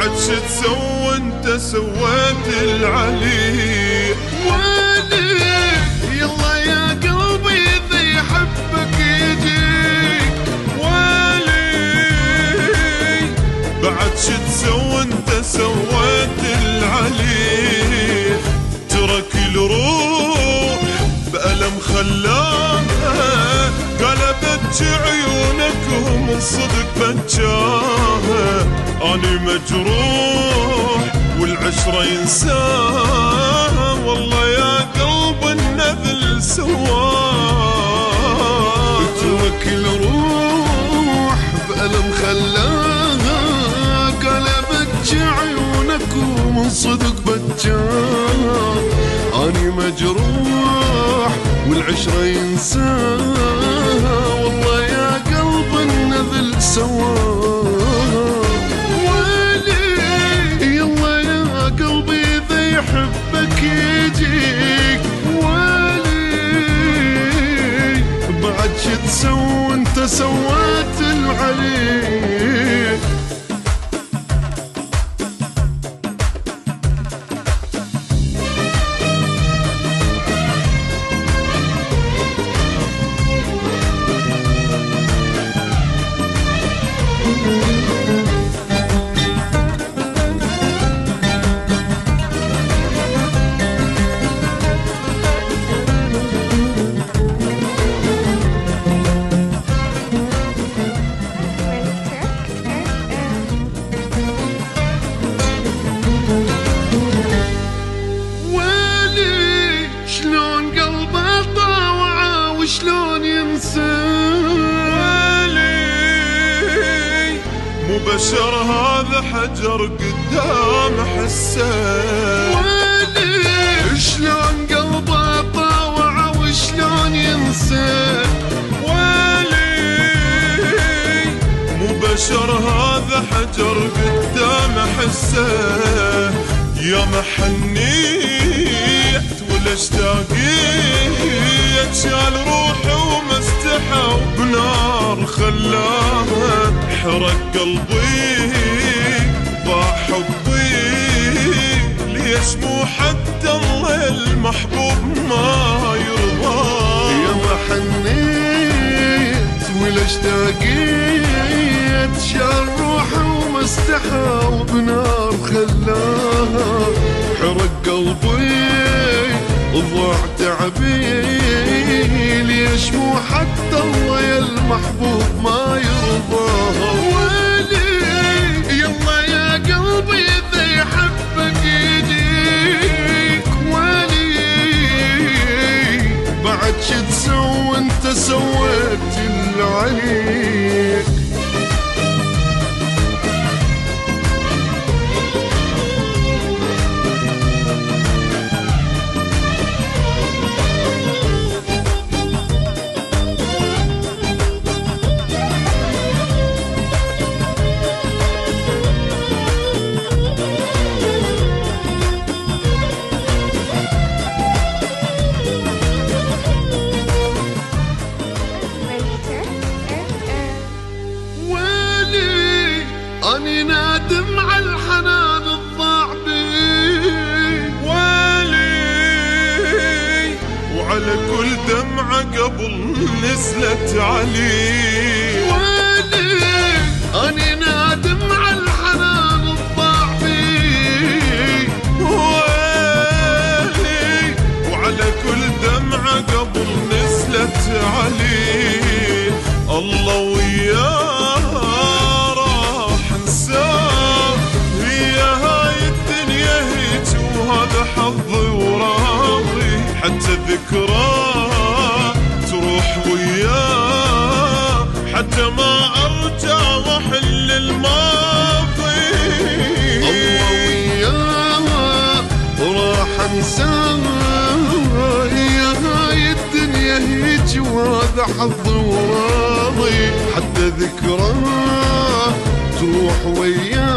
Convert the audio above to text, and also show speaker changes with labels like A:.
A: بعد شو تسوى انت سويت العلي ويلي يلا يا قلبي اذا يحبك يجيك ويلي بعد شو تسوى انت سويت العلي ترك الروح بألم خلاها قلبت عيونك ومن صدق بجاها أنا مجروح والعشرة ينساها والله يا قلب النذل سواه
B: ترك الروح بألم خلاها قلبت عيونك ومن صدق بجاها أنا مجروح والعشرة ينساها والله يا قلب النذل سواه يحبك يجيك ولي بعد شو تسوي انت سويت العلي شلون ينسى
A: مو بشر هذا حجر قدام حسه
B: شلون قلبه طاوع وشلون ينسى
A: مو بشر هذا حجر قدام حسه يا محنيت ولا اشتاقيت شال روحي وما استحى وبنار خلاها حرق قلبي ضاع حبي ليش مو حتى الله المحبوب ما يرضى
B: يا محنيت ولا اشتاقيت شال روحي وما استحى وبنار خلاها حرق قلبي ضاع تعبي ليش مو حتى الله يا المحبوب ما يرضاها ويلي يلا يا قلبي اذا يحبك يجيك ويلي بعد شو تسوي انت سويت العليك أني نادم على الحنان الضاع بي
A: ويلي وعلى كل دمعة قبل نزلت علي
B: ويلي
A: ذكراه تروح وياه، حتى ما ارجع واحل الماضي.
B: الله وياه وراح انساه، يا هاي الدنيا هيج وهذا حظي وراضي، حتى ذكراه تروح وياه